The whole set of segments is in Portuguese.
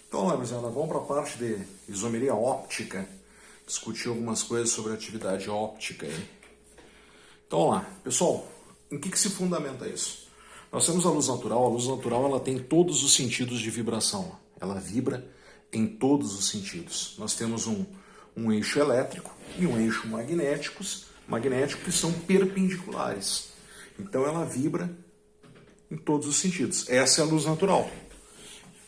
Então, Luciana, vamos para a parte de isomeria óptica, discutir algumas coisas sobre atividade óptica aí. Então, vamos lá. Pessoal, em que se fundamenta isso? Nós temos a luz natural ela tem todos os sentidos de vibração, ela vibra em todos os sentidos. Nós temos um eixo elétrico e um eixo magnético que são perpendiculares. Então, ela vibra em todos os sentidos. Essa é a luz natural.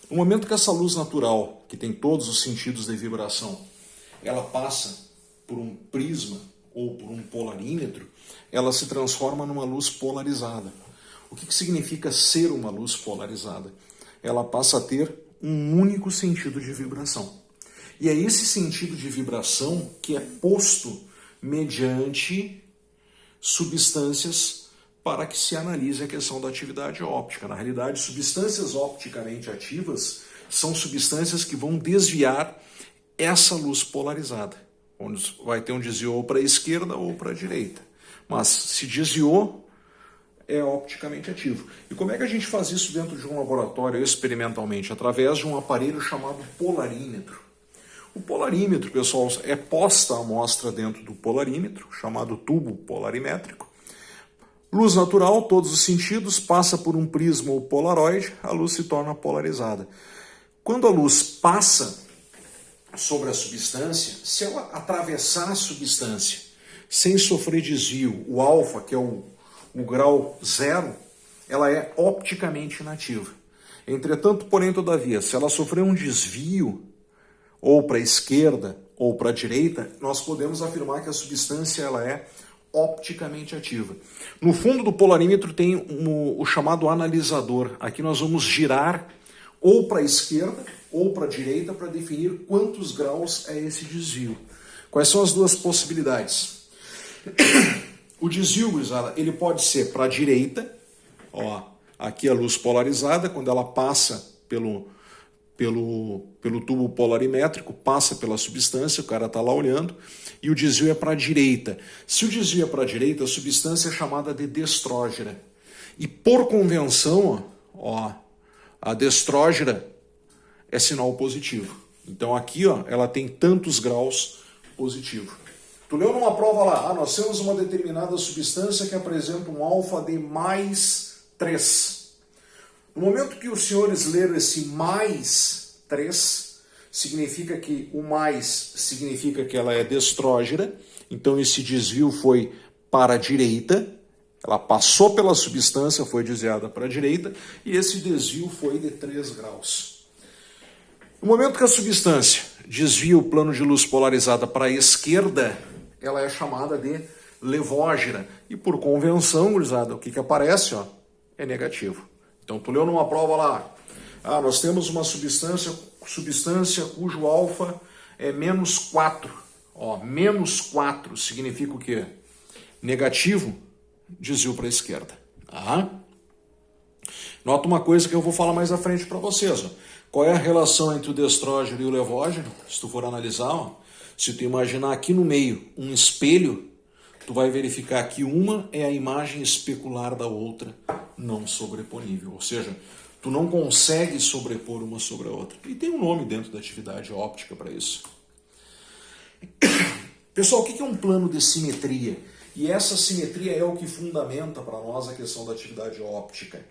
No momento que essa luz natural, que tem todos os sentidos de vibração, ela passa por um prisma ou por um polarímetro, ela se transforma numa luz polarizada. O que significa ser uma luz polarizada? Ela passa a ter um único sentido de vibração. E é esse sentido de vibração que é posto mediante substâncias para que se analise a questão da atividade óptica. Na realidade, substâncias opticamente ativas são substâncias que vão desviar essa luz polarizada, onde vai ter um desvio ou para a esquerda ou para a direita. Mas se desviou, é opticamente ativo. E como é que a gente faz isso dentro de um laboratório experimentalmente? Através de um aparelho chamado polarímetro. O polarímetro, pessoal, é posta a amostra dentro do polarímetro, chamado tubo polarimétrico. Luz natural, todos os sentidos, passa por um prisma ou polaroide, a luz se torna polarizada. Quando a luz passa sobre a substância, se ela atravessar a substância sem sofrer desvio, o alfa, que é o grau zero, ela é opticamente inativa. Entretanto, porém, todavia, se ela sofrer um desvio, ou para a esquerda ou para a direita, nós podemos afirmar que a substância ela é opticamente ativa. No fundo do polarímetro tem o chamado analisador. Aqui nós vamos girar ou para a esquerda ou para a direita para definir quantos graus é esse desvio. Quais são as duas possibilidades? O desvio, gurizada, ele pode ser para a direita, ó, aqui a luz polarizada, quando ela passa pelo tubo polarimétrico, passa pela substância, o cara está lá olhando, e o desvio é para a direita. Se o desvio é para a direita, a substância é chamada de destrógera. E por convenção, ó, a destrógera é sinal positivo. Então aqui, ó, ela tem tantos graus positivo. Tu leu numa prova lá, nós temos uma determinada substância que apresenta um alfa de mais 3. No momento que os senhores leram esse mais 3, significa que o mais significa que ela é destrógera, então esse desvio foi para a direita, ela passou pela substância, foi desviada para a direita, e esse desvio foi de 3 graus. No momento que a substância desvia o plano de luz polarizada para a esquerda, ela é chamada de levógera, e por convenção, gurizada, o que aparece? Ó, é negativo. Então, tu leu numa prova lá, nós temos uma substância cujo alfa é menos 4. Ó, menos 4 significa o quê? Negativo, desvio para a esquerda. Nota uma coisa que eu vou falar mais à frente para vocês. Ó. Qual é a relação entre o destrógeno e o levógeno? Se tu for analisar, ó, se tu imaginar aqui no meio um espelho, tu vai verificar que uma é a imagem especular da outra, não sobreponível. Ou seja, tu não consegue sobrepor uma sobre a outra. E tem um nome dentro da atividade óptica para isso. Pessoal, o que é um plano de simetria? E essa simetria é o que fundamenta para nós a questão da atividade óptica.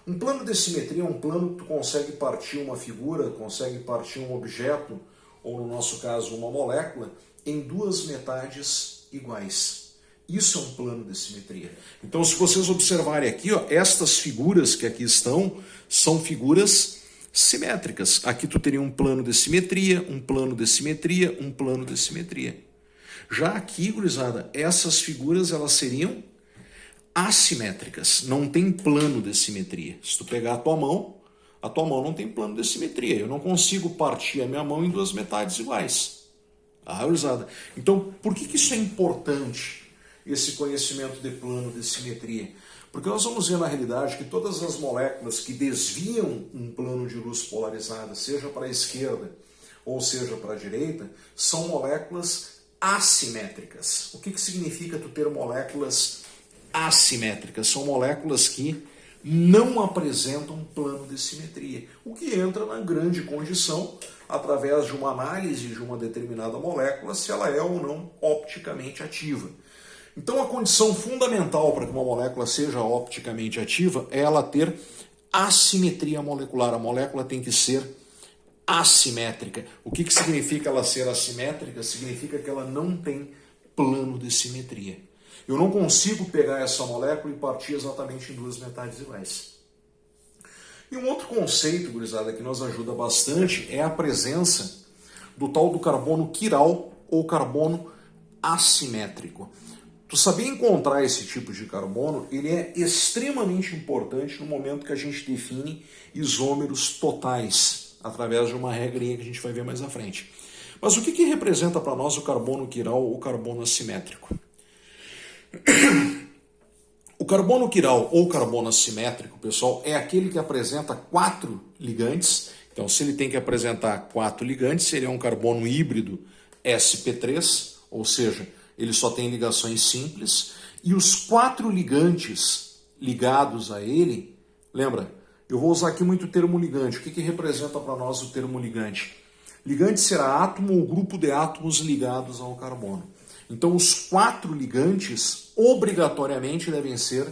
Um plano de simetria é um plano que tu consegue partir uma figura, consegue partir um objeto, ou no nosso caso uma molécula, em duas metades iguais. Isso é um plano de simetria. Então, se vocês observarem aqui, ó, estas figuras que aqui estão, são figuras simétricas. Aqui tu teria um plano de simetria, um plano de simetria, um plano de simetria. Já aqui, gurizada, essas figuras elas seriam assimétricas. Não tem plano de simetria. Se tu pegar a tua mão não tem plano de simetria. Eu não consigo partir a minha mão em duas metades iguais. Gurizada. Então, por que isso é importante? Esse conhecimento de plano de simetria. Porque nós vamos ver na realidade que todas as moléculas que desviam um plano de luz polarizada, seja para a esquerda ou seja para a direita, são moléculas assimétricas. O que significa tu ter moléculas assimétricas? São moléculas que não apresentam plano de simetria, o que entra na grande condição, através de uma análise de uma determinada molécula, se ela é ou não opticamente ativa. Então a condição fundamental para que uma molécula seja opticamente ativa é ela ter assimetria molecular. A molécula tem que ser assimétrica. O que significa ela ser assimétrica? Significa que ela não tem plano de simetria. Eu não consigo pegar essa molécula e partir exatamente em duas metades iguais. E um outro conceito, gurizada, que nos ajuda bastante é a presença do tal do carbono quiral ou carbono assimétrico. Tu saber encontrar esse tipo de carbono, ele é extremamente importante no momento que a gente define isômeros totais, através de uma regrinha que a gente vai ver mais à frente. Mas o que representa para nós o carbono quiral ou carbono assimétrico? O carbono quiral ou carbono assimétrico, pessoal, é aquele que apresenta 4 ligantes. Então, se ele tem que apresentar 4 ligantes, seria um carbono híbrido sp3, ou seja, ele só tem ligações simples. E os 4 ligantes ligados a ele, lembra, eu vou usar aqui muito o termo ligante. O que representa para nós o termo ligante? Ligante será átomo ou grupo de átomos ligados ao carbono. Então, os 4 ligantes obrigatoriamente devem ser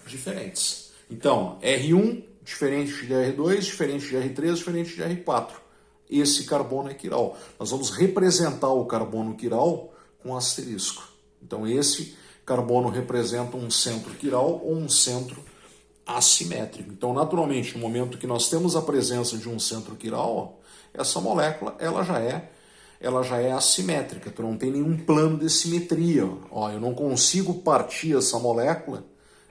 diferentes. Então, R1 diferente de R2, diferente de R3, diferente de R4. Esse carbono é quiral. Nós vamos representar o carbono quiral com asterisco. Então, esse carbono representa um centro quiral ou um centro assimétrico. Então, naturalmente, no momento que nós temos a presença de um centro quiral, essa molécula ela já é assimétrica, tu não tem nenhum plano de simetria. Ó, eu não consigo partir essa molécula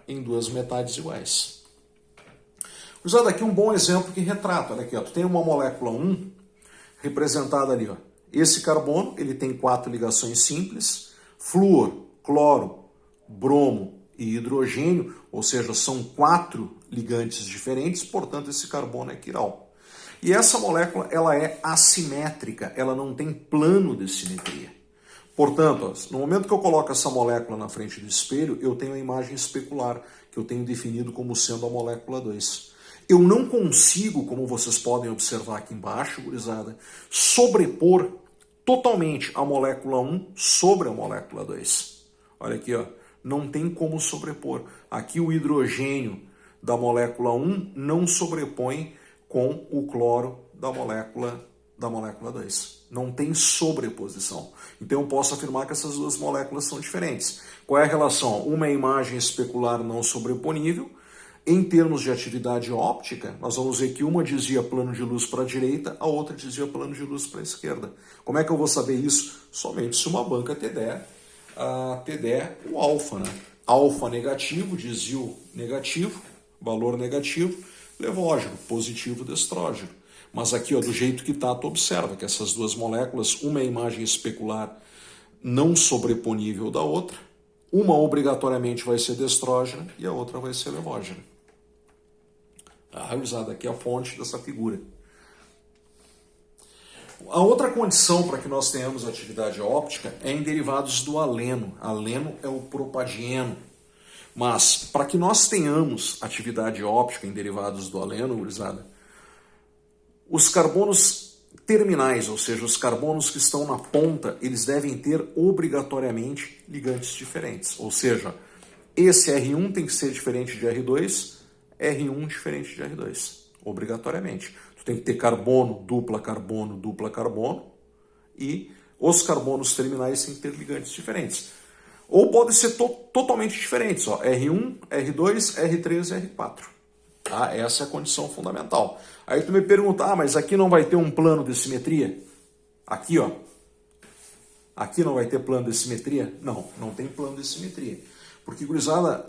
em duas metades iguais. Usando aqui um bom exemplo que retrata. Olha aqui, ó, tu tem uma molécula 1 representada ali. Ó. Esse carbono ele tem 4 ligações simples, flúor, cloro, bromo e hidrogênio, ou seja, são 4 ligantes diferentes, portanto esse carbono é quiral. E essa molécula ela é assimétrica, ela não tem plano de simetria. Portanto, no momento que eu coloco essa molécula na frente do espelho, eu tenho a imagem especular, que eu tenho definido como sendo a molécula 2. Eu não consigo, como vocês podem observar aqui embaixo, gurizada, sobrepor totalmente a molécula 1 sobre a molécula 2. Olha aqui, ó, não tem como sobrepor. Aqui o hidrogênio da molécula 1 não sobrepõe com o cloro da molécula 2. Não tem sobreposição. Então eu posso afirmar que essas duas moléculas são diferentes. Qual é a relação? Uma é imagem especular não sobreponível. Em termos de atividade óptica, nós vamos ver que uma dizia plano de luz para a direita, a outra dizia plano de luz para a esquerda. Como é que eu vou saber isso? Somente se uma banca te der o alfa, né? Alfa negativo, desvio negativo, valor negativo, levógeno, positivo de estrógeno. Mas aqui, ó, do jeito que está, tu observa que essas duas moléculas, uma é imagem especular não sobreponível da outra, uma obrigatoriamente vai ser de estrógeno e a outra vai ser levógeno. Usada aqui a fonte dessa figura. A outra condição para que nós tenhamos atividade óptica é em derivados do aleno. Aleno é o propadieno. Mas, para que nós tenhamos atividade óptica em derivados do aleno, gurizada, os carbonos terminais, ou seja, os carbonos que estão na ponta, eles devem ter obrigatoriamente ligantes diferentes. Ou seja, esse R1 tem que ser diferente de R2, R1 diferente de R2, obrigatoriamente. Tu tem que ter carbono, dupla carbono, e os carbonos terminais têm que ter ligantes diferentes. Ou podem ser totalmente diferentes, ó, R1, R2, R3 e R4. Tá? Essa é a condição fundamental. Aí tu me pergunta, mas aqui não vai ter um plano de simetria? Aqui, ó. Aqui não vai ter plano de simetria? Não, não tem plano de simetria. Porque, gurizada,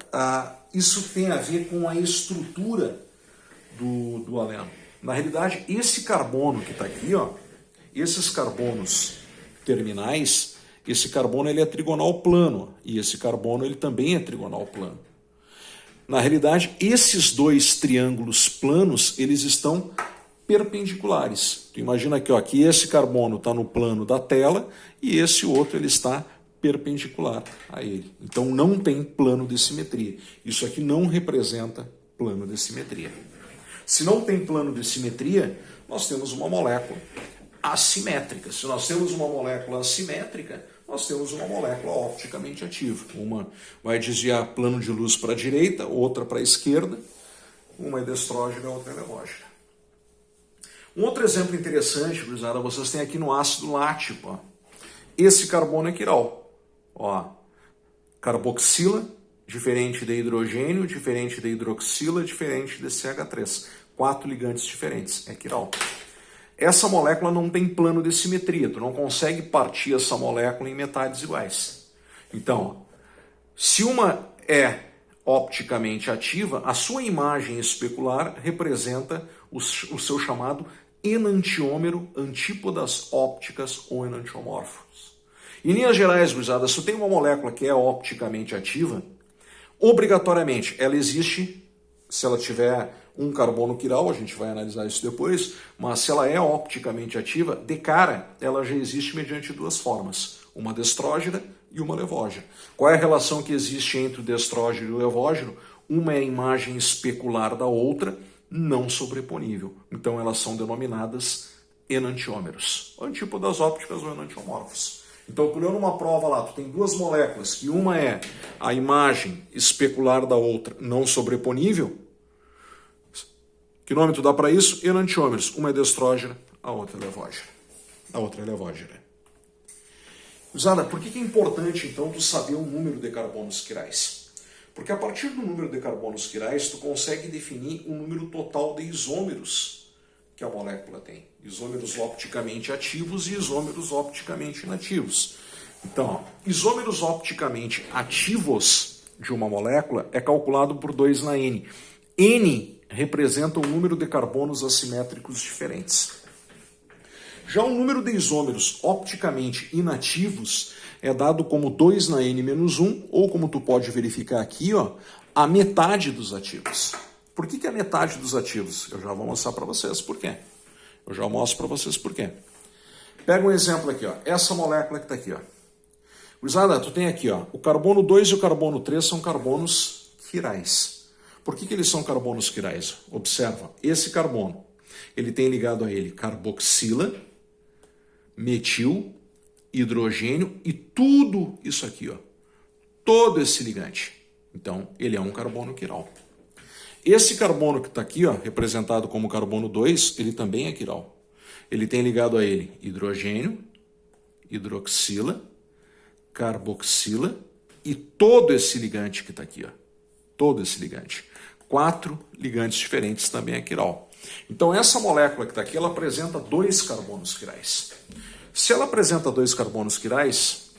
isso tem a ver com a estrutura do aleno. Na realidade, esse carbono que está aqui, ó, esses carbonos terminais, esse carbono ele é trigonal plano, e esse carbono ele também é trigonal plano. Na realidade, esses dois triângulos planos, eles estão perpendiculares. Tu imagina aqui, ó, que esse carbono está no plano da tela e esse outro ele está perpendicular a ele. Então não tem plano de simetria. Isso aqui não representa plano de simetria. Se não tem plano de simetria, nós temos uma molécula assimétrica. Se nós temos uma molécula assimétrica, nós temos uma molécula opticamente ativa. Uma vai desviar plano de luz para a direita, outra para a esquerda. Uma é destrógena, a outra é levógena. Um outro exemplo interessante, gurizada, vocês têm aqui no ácido lático. Ó. Esse carbono é quiral. Ó, carboxila, diferente de hidrogênio, diferente de hidroxila, diferente de CH3. 4 ligantes diferentes, é quiral. Essa molécula não tem plano de simetria, tu não consegue partir essa molécula em metades iguais. Então, se uma é opticamente ativa, a sua imagem especular representa o seu chamado enantiômero, antípodas ópticas ou enantiomorfos. Em linhas gerais, gurizada, se tem uma molécula que é opticamente ativa, obrigatoriamente ela existe, se ela tiver um carbono quiral, a gente vai analisar isso depois, mas se ela é opticamente ativa, de cara, ela já existe mediante duas formas, uma destrógena e uma levógena. Qual é a relação que existe entre o destrógeno e o levógeno? Uma é a imagem especular da outra, não sobreponível. Então elas são denominadas enantiômeros, antípodas ópticas ou enantiomorfos. Então, tu leu numa prova lá, tu tem duas moléculas, que uma é a imagem especular da outra não sobreponível. Que nome tu dá para isso? Enantiômeros. Uma é destrógena, a outra é levógena. A outra é levógena. Usada, por que é importante, então, tu saber o número de carbonos quirais? Porque a partir do número de carbonos quirais, tu consegue definir o número total de isômeros que a molécula tem. Isômeros opticamente ativos e isômeros opticamente inativos. Então, isômeros opticamente ativos de uma molécula é calculado por 2 na N. N representa o número de carbonos assimétricos diferentes. Já o número de isômeros opticamente inativos é dado como 2 na N-1, ou como tu pode verificar aqui, ó, a metade dos ativos. Por que é a metade dos ativos? Eu já vou mostrar para vocês por quê. Pega um exemplo aqui, ó. Essa molécula que está aqui, ó. Gurizada, tu tem aqui, ó, o carbono 2 e o carbono 3 são carbonos quirais. Por que eles são carbonos quirais? Observa, esse carbono, ele tem ligado a ele carboxila, metil, hidrogênio e tudo isso aqui, ó. Todo esse ligante. Então, ele é um carbono quiral. Esse carbono que está aqui, ó, representado como carbono 2, ele também é quiral. Ele tem ligado a ele hidrogênio, hidroxila, carboxila e todo esse ligante que está aqui, ó. Todo esse ligante. 4 ligantes diferentes também é quiral. Então essa molécula que está aqui, ela apresenta 2 carbonos quirais. Se ela apresenta 2 carbonos quirais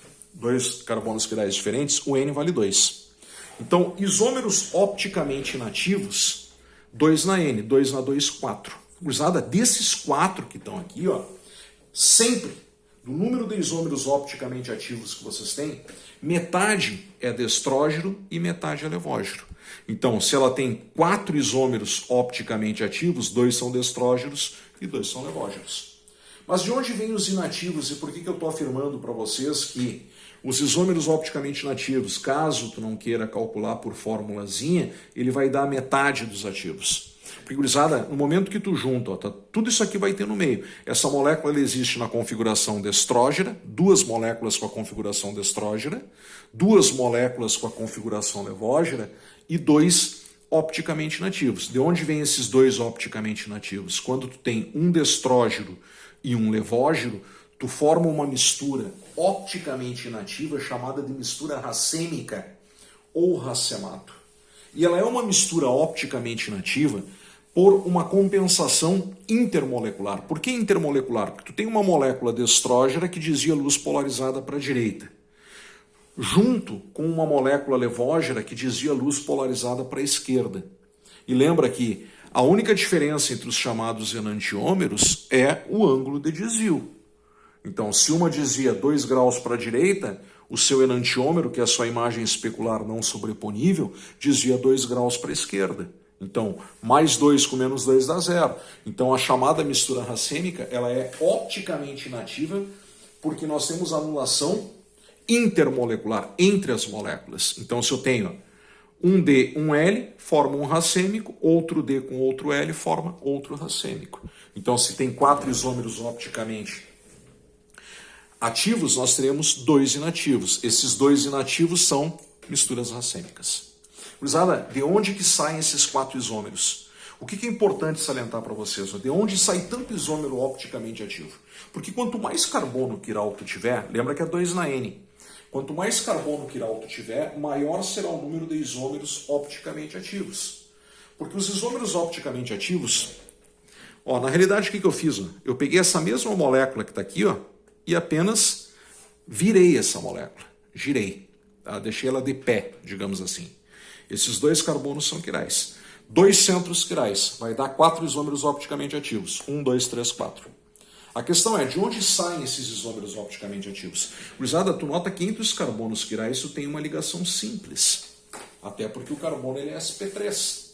diferentes, o N vale 2. Então, isômeros opticamente inativos, 2 na N, 2 na 2, 4. Usada desses 4 que estão aqui, ó, sempre, do número de isômeros opticamente ativos que vocês têm, metade é destrógeno e metade é levógeno. Então, se ela tem 4 isômeros opticamente ativos, 2 são destrógenos e 2 são levógenos. Mas de onde vêm os inativos e por que eu estou afirmando para vocês que os isômeros opticamente inativos, caso tu não queira calcular por formulazinha, ele vai dar metade dos ativos. Porque, gurizada, no momento que tu junta, ó, tudo isso aqui vai ter no meio. Essa molécula ela existe na configuração destrógena, 2 moléculas com a configuração destrógena, 2 moléculas com a configuração levógena e 2 opticamente inativos. De onde vêm esses 2 opticamente inativos? Quando tu tem um destrógeno e um levógeno, tu forma uma mistura opticamente inativa chamada de mistura racêmica ou racemato. E ela é uma mistura opticamente inativa por uma compensação intermolecular. Por que intermolecular? Porque tu tem uma molécula destrógena que desvia luz polarizada para a direita, junto com uma molécula levógena que desvia luz polarizada para a esquerda. E lembra que a única diferença entre os chamados enantiômeros é o ângulo de desvio. Então, se uma desvia 2 graus para a direita, o seu enantiômero, que é a sua imagem especular não sobreponível, desvia 2 graus para a esquerda. Então, mais 2 com menos 2 dá 0. Então, a chamada mistura racêmica ela é opticamente inativa porque nós temos anulação intermolecular entre as moléculas. Então, se eu tenho Um D, um L, forma um racêmico, outro D com outro L forma outro racêmico. Então, se tem 4 isômeros opticamente ativos, nós teremos 2 inativos. Esses 2 inativos são misturas racêmicas. Gurizada, de onde que saem esses 4 isômeros? O que é importante salientar para vocês? De onde sai tanto isômero opticamente ativo? Porque quanto mais carbono quiral tu tiver, lembra que é 2 na N. Quanto mais carbono quiral tu tiver, maior será o número de isômeros opticamente ativos. Porque os isômeros opticamente ativos, ó, na realidade o que eu fiz? Eu peguei essa mesma molécula que está aqui, ó, e apenas virei essa molécula, girei, tá? Deixei ela de pé, digamos assim. Esses 2 carbonos são quirais. 2 centros quirais, vai dar 4 isômeros opticamente ativos. 1, 2, 3, 4. A questão é, de onde saem esses isômeros opticamente ativos? Gurizada, tu nota que entre os carbonos quirais tu tem uma ligação simples. Até porque o carbono ele é sp3.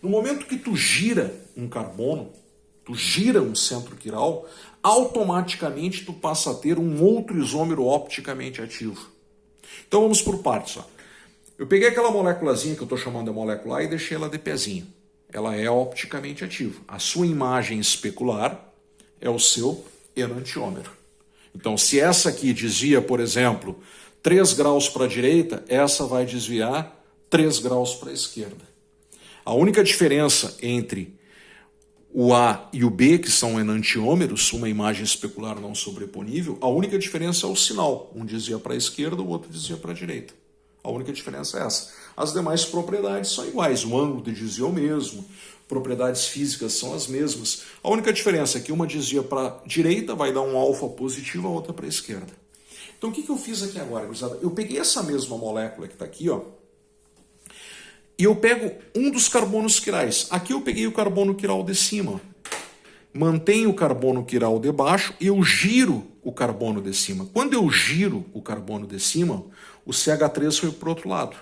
No momento que tu gira um carbono, tu gira um centro quiral, automaticamente tu passa a ter um outro isômero opticamente ativo. Então vamos por partes. Ó. Eu peguei aquela moléculazinha que eu estou chamando de molécula A e deixei ela de pezinho. Ela é opticamente ativa. A sua imagem especular é o seu enantiômero. Então, se essa aqui desvia, por exemplo, 3 graus para a direita, essa vai desviar 3 graus para a esquerda. A única diferença entre o A e o B, que são enantiômeros, uma imagem especular não sobreponível, a única diferença é o sinal. Um desvia para a esquerda, o outro desvia para a direita. A única diferença é essa. As demais propriedades são iguais. O ângulo de desvio é o mesmo, propriedades físicas são as mesmas. A única diferença é que uma desvia para a direita, vai dar um alfa positivo, a outra para a esquerda. Então o que eu fiz aqui agora, gurizada? Eu peguei essa mesma molécula que está aqui, ó, e eu pego um dos carbonos quirais. Aqui eu peguei o carbono quiral de cima. Mantenho o carbono quiral de baixo e eu giro o carbono de cima. Quando eu giro o carbono de cima, o CH3 foi para o outro lado.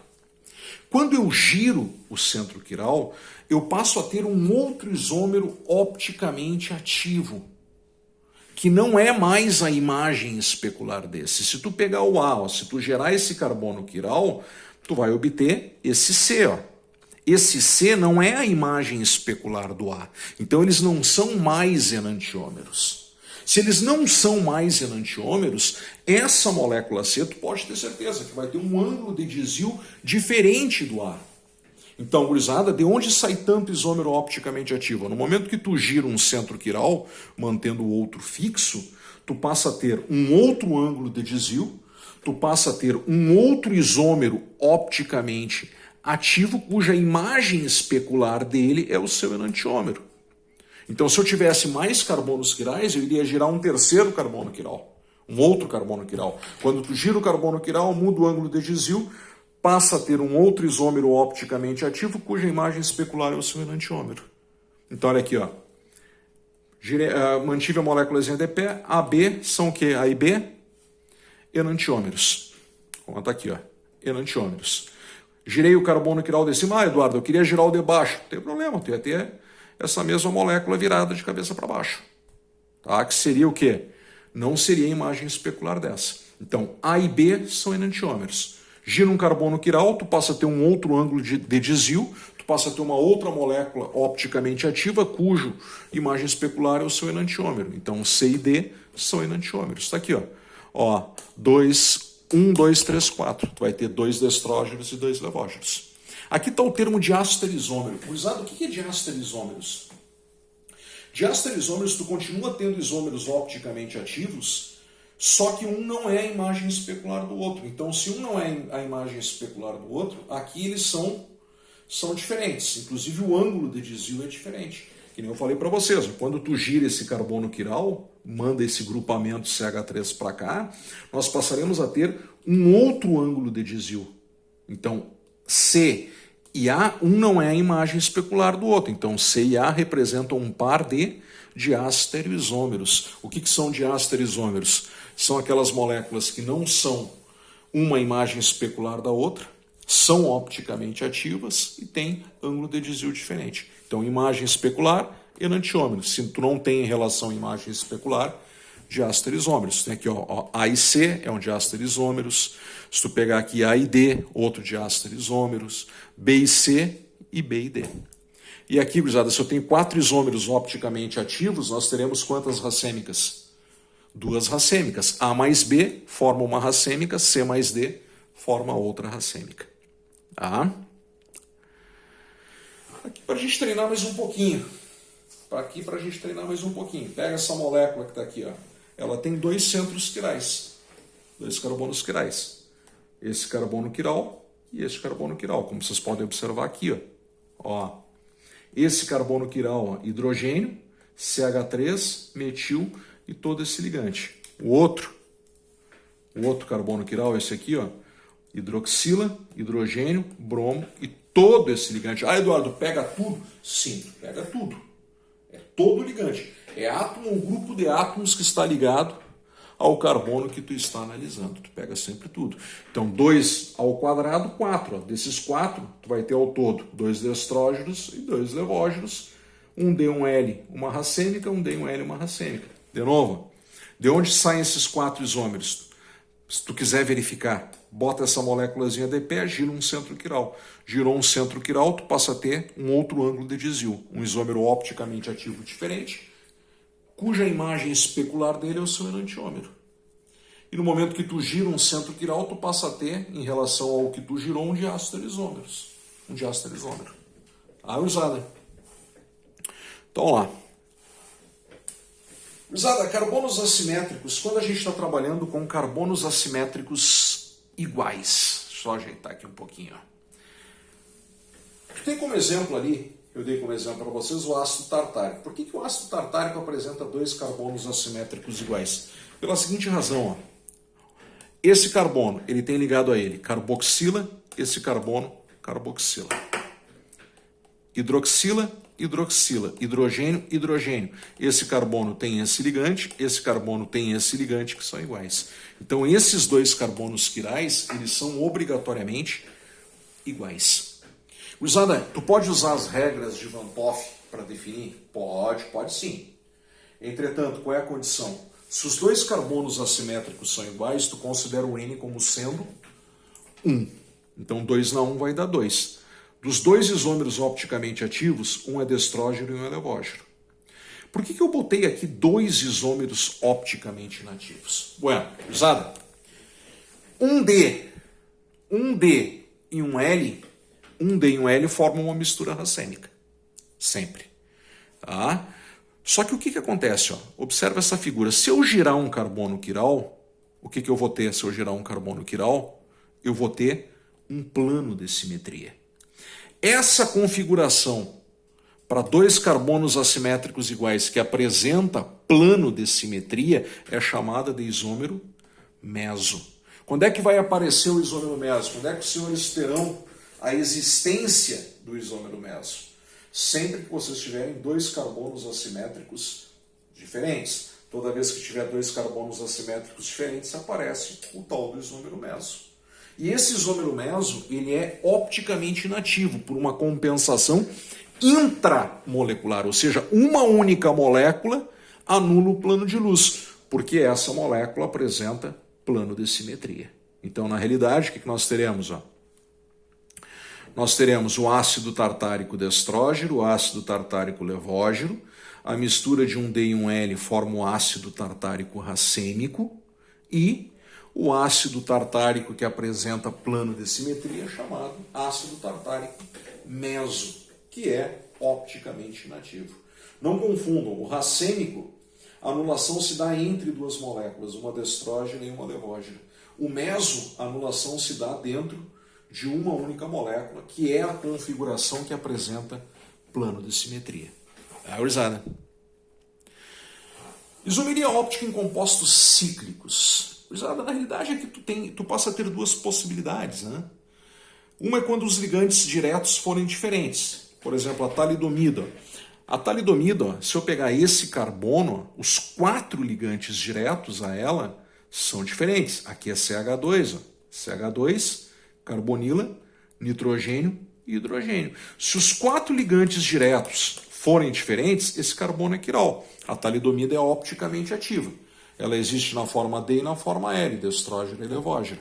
Quando eu giro o centro quiral, eu passo a ter um outro isômero opticamente ativo, que não é mais a imagem especular desse. Se tu pegar o A, ó, se tu gerar esse carbono quiral, tu vai obter esse C. Ó. Esse C não é a imagem especular do A. Então eles não são mais enantiômeros. Se eles não são mais enantiômeros, essa molécula C, tu pode ter certeza que vai ter um ângulo de desvio diferente do A. Então, gurizada, de onde sai tanto isômero opticamente ativo? No momento que tu gira um centro quiral, mantendo o outro fixo, tu passa a ter um outro ângulo de desvio, tu passa a ter um outro isômero opticamente ativo, cuja imagem especular dele é o seu enantiômero. Então, se eu tivesse mais carbonos quirais, eu iria girar um terceiro carbono quiral, um outro carbono quiral. Quando tu gira o carbono quiral, muda o ângulo de desvio, passa a ter um outro isômero opticamente ativo, cuja imagem especular é o seu enantiômero. Então, olha aqui, ó. Mantive a moléculazinha de pé, AB são o quê? A e B? Enantiômeros. Conta aqui, ó. Enantiômeros. Girei o carbono quiral de cima. Ah, Eduardo, eu queria girar o de baixo. Não tem problema, tu ia ter essa mesma molécula virada de cabeça para baixo. Tá? Que seria o quê? Não seria a imagem especular dessa. Então, A e B são enantiômeros. Gira um carbono quiral, tu passa a ter um outro ângulo de desvio, tu passa a ter uma outra molécula opticamente ativa, cujo imagem especular é o seu enantiômero. Então, C e D são enantiômeros. Está aqui, ó. Ó, 1, 2, 3, 4. Tu vai ter 2 destrógenos e 2 levógenos. Aqui está o termo diasterisômero. Gurizada, o que é diasterisômeros? Diasterisômeros, tu continua tendo isômeros opticamente ativos, só que um não é a imagem especular do outro. Então, se um não é a imagem especular do outro, aqui eles são diferentes. Inclusive, o ângulo de desvio é diferente. Que nem eu falei para vocês, quando tu gira esse carbono quiral, manda esse grupamento CH3 para cá, nós passaremos a ter um outro ângulo de desvio. Então, C e A, um não é a imagem especular do outro. Então, C e A representam um par de diastereoisômeros. O que são diastereoisômeros? São aquelas moléculas que não são uma imagem especular da outra, são opticamente ativas e têm ângulo de desvio diferente. Então, imagem especular, enantiômero. Se tu não tem relação imagem especular, diáster isômeros. Tem aqui ó, A e C é um diáster isômeros. Se tu pegar aqui A e D, outro diáster isômeros. B e C e B e D. E aqui, gurizada, se eu tenho 4 isômeros opticamente ativos, nós teremos quantas racêmicas? 2 racêmicas. A mais B forma uma racêmica, C mais D forma outra racêmica. Tá? Aqui para a gente treinar mais um pouquinho. Aqui para a gente treinar mais um pouquinho. Pega essa molécula que está aqui. Ó. Ela tem 2 centros quirais. 2 carbonos quirais. Esse carbono quiral e esse carbono quiral. Como vocês podem observar aqui. Ó. Esse carbono quiral, ó, hidrogênio, CH3, metil e todo esse ligante. O outro carbono quiral, esse aqui, ó, hidroxila, hidrogênio, bromo e todo esse ligante. Ah, Eduardo, pega tudo? Sim, pega tudo. É todo ligante. É átomo ou grupo de átomos que está ligado ao carbono que tu está analisando. Tu pega sempre tudo. Então, 2 ao quadrado, 4. Ó. Desses 4, tu vai ter ao todo 2 destrógenos e 2 levógenos. Um D, um L, uma racêmica, um D, um L, uma racêmica. De novo, de onde saem esses 4 isômeros? Se tu quiser verificar, bota essa moléculazinha de pé, gira um centro quiral. Girou um centro quiral, tu passa a ter um outro ângulo de desvio. Um isômero opticamente ativo diferente, cuja imagem especular dele é o seu enantiômero. E no momento que tu gira um centro quiral, tu passa a ter, em relação ao que tu girou, um diáster isômeros. Um diáster isômero. Tá, gurizada? Então, vamos lá. Gurizada, carbonos assimétricos, quando a gente está trabalhando com carbonos assimétricos iguais. Deixa eu só ajeitar aqui um pouquinho. Tem como exemplo ali, eu dei como exemplo para vocês, o ácido tartárico. Por que o ácido tartárico apresenta 2 carbonos assimétricos iguais? Pela seguinte razão, ó. Esse carbono, ele tem ligado a ele carboxila, esse carbono, carboxila. Hidroxila, hidroxila. Hidrogênio, hidrogênio. Esse carbono tem esse ligante, esse carbono tem esse ligante, que são iguais. Então, esses 2 carbonos quirais, eles são obrigatoriamente iguais. Gurizada, tu pode usar as regras de Van 't Hoff para definir? Pode sim. Entretanto, qual é a condição? Se os 2 carbonos assimétricos são iguais, tu considera o N como sendo 1. Então 2 na 1 vai dar 2. Dos 2 isômeros opticamente ativos, um é destrógeno e um é levógeno. Por que eu botei aqui 2 isômeros opticamente inativos? Bueno, usada. Um D e um L formam uma mistura racêmica. Sempre. Tá? Só que o que acontece? Ó? Observa essa figura. Se eu girar um carbono quiral, o que eu vou ter se eu girar um carbono quiral? Eu vou ter um plano de simetria. Essa configuração para 2 carbonos assimétricos iguais que apresenta plano de simetria é chamada de isômero meso. Quando é que vai aparecer o isômero meso? Quando é que os senhores terão a existência do isômero meso? Sempre que vocês tiverem 2 carbonos assimétricos diferentes. Toda vez que tiver 2 carbonos assimétricos diferentes, aparece o tal do isômero meso. E esse isômero meso, ele é opticamente inativo por uma compensação intramolecular, ou seja, uma única molécula anula o plano de luz, porque essa molécula apresenta plano de simetria. Então, na realidade, o que nós teremos? Ó? Nós teremos o ácido tartárico destrógeno, o ácido tartárico levógeno, a mistura de um D e um L forma o ácido tartárico racêmico e o ácido tartárico que apresenta plano de simetria chamado ácido tartárico meso, que é opticamente inativo. Não confundam, o racêmico, a anulação se dá entre 2 moléculas, uma destrógena e uma levógena. O meso, a anulação se dá dentro de uma única molécula, que é a configuração que apresenta plano de simetria. Gurizada. Isomeria óptica em compostos cíclicos. Gurizada, na realidade é que tu passa a ter 2 possibilidades, né? Uma é quando os ligantes diretos forem diferentes. Por exemplo, a talidomida. A talidomida, se eu pegar esse carbono, os 4 ligantes diretos a ela são diferentes. Aqui é CH2, CH2, carbonila, nitrogênio e hidrogênio. Se os 4 ligantes diretos forem diferentes, esse carbono é quiral. A talidomida é opticamente ativa. ela existe na forma D e na forma L, destrógena e levógena.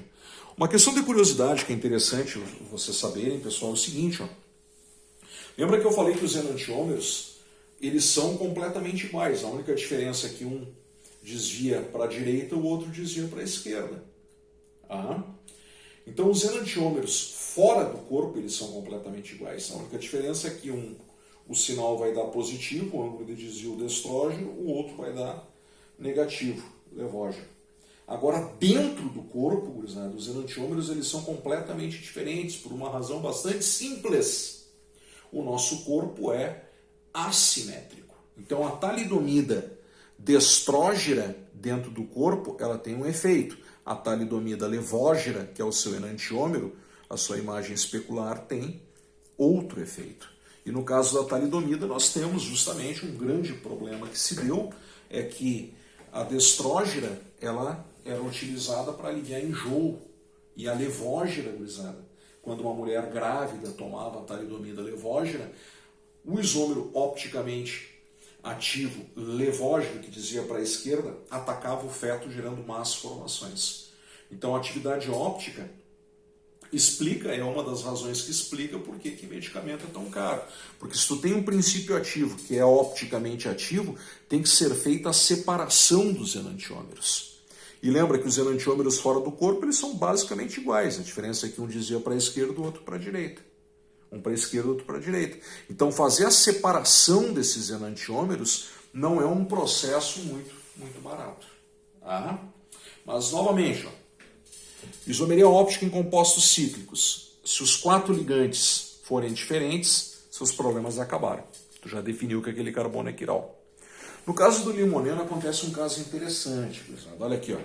Uma questão de curiosidade que é interessante vocês saberem, pessoal, é o seguinte, ó. Lembra que eu falei que os enantiômeros, eles são completamente iguais. A única diferença é que um desvia para a direita, o outro desvia para a esquerda. Então, os enantiômeros fora do corpo, eles são completamente iguais. A única diferença é que o sinal vai dar positivo, o ângulo de desvio destrógeno, o outro vai dar negativo, levógeno. Agora, dentro do corpo, gurizada, os enantiômeros eles são completamente diferentes, por uma razão bastante simples. O nosso corpo é assimétrico. Então, a talidomida destrógena dentro do corpo, ela tem um efeito. A talidomida levógena, que é o seu enantiômero, a sua imagem especular, tem outro efeito. E no caso da talidomida, nós temos justamente um grande problema que se deu, é que a destrógena, ela era utilizada para aliviar enjoo. E a levógena, gurizada, quando uma mulher grávida tomava a talidomida levógena, o isômero opticamente ativo levógeno, que dizia para a esquerda, atacava o feto, gerando más formações. Então a atividade óptica é uma das razões que explica por que medicamento é tão caro. Porque se tu tem um princípio ativo que é opticamente ativo, tem que ser feita a separação dos enantiômeros. E lembra que os enantiômeros fora do corpo, eles são basicamente iguais. A diferença é que um dizia para a esquerda, o outro para a direita. Um para a esquerda, outro para a direita. Então fazer a separação desses enantiômeros não é um processo muito barato. Mas novamente, isomeria óptica em compostos cíclicos. Se os 4 ligantes forem diferentes, seus problemas acabaram. Tu já definiu que aquele carbono é quiral. No caso do limoneno acontece um caso interessante. Olha aqui, ó.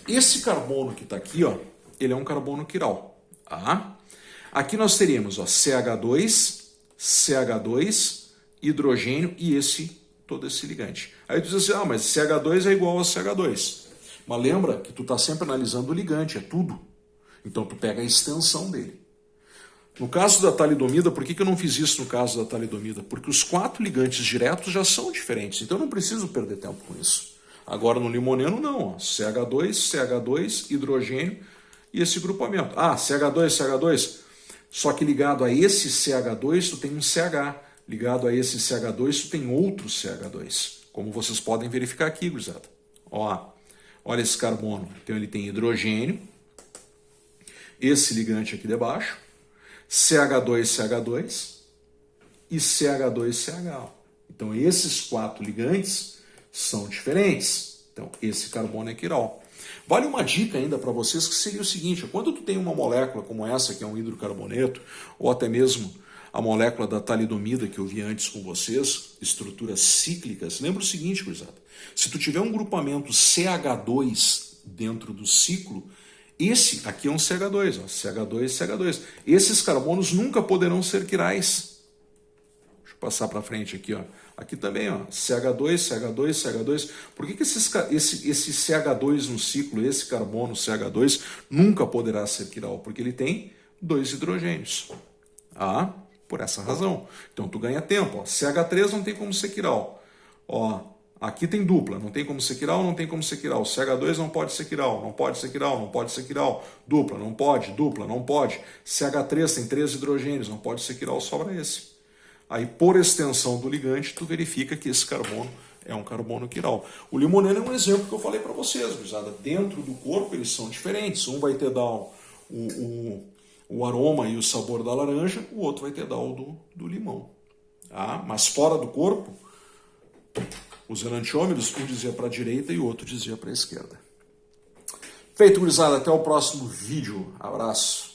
Esse carbono que está aqui, ó, ele é um carbono quiral. Aqui nós teríamos, ó, CH2, hidrogênio e todo esse ligante. Aí tu diz assim, mas CH2 é igual a CH2. Mas lembra que tu está sempre analisando o ligante, é tudo. Então tu pega a extensão dele. No caso da talidomida, por que eu não fiz isso no caso da talidomida? Porque os 4 ligantes diretos já são diferentes, então eu não preciso perder tempo com isso. Agora no limoneno não, ó, CH2, hidrogênio e esse grupamento. CH2, só que ligado a esse CH2 tu tem um CH, ligado a esse CH2 tu tem outro CH2, como vocês podem verificar aqui, gurizada. Olha esse carbono, então ele tem hidrogênio, esse ligante aqui debaixo, CH2 e CH2CH. Então esses 4 ligantes são diferentes. Então esse carbono é quiral. Vale uma dica ainda para vocês que seria o seguinte, quando tu tem uma molécula como essa, que é um hidrocarboneto, ou até mesmo a molécula da talidomida que eu vi antes com vocês, estruturas cíclicas, lembra o seguinte, gurizada, se tu tiver um grupamento CH2 dentro do ciclo, esse aqui é um CH2, ó, CH2. Esses carbonos nunca poderão ser quirais. Deixa eu passar para frente aqui, ó. Aqui também, ó, CH2. Por que esse CH2 no ciclo, esse carbono CH2, nunca poderá ser quiral? Porque ele tem 2 hidrogênios. Por essa razão. Então tu ganha tempo. Ó. CH3 não tem como ser quiral. Aqui tem dupla, não tem como ser quiral, não tem como ser quiral. CH2 não pode ser quiral, não pode ser quiral. Dupla, não pode. CH3 tem 3 hidrogênios, não pode ser quiral, sobra esse. Aí, por extensão do ligante, tu verifica que esse carbono é um carbono quiral. O limoneno é um exemplo que eu falei para vocês, gurizada. Dentro do corpo eles são diferentes. Um vai ter dar o aroma e o sabor da laranja, o outro vai ter dar o do limão. Mas fora do corpo, os enantiômeros, um dizia para a direita e o outro dizia para a esquerda. Feito, gurizada. Até o próximo vídeo. Abraço.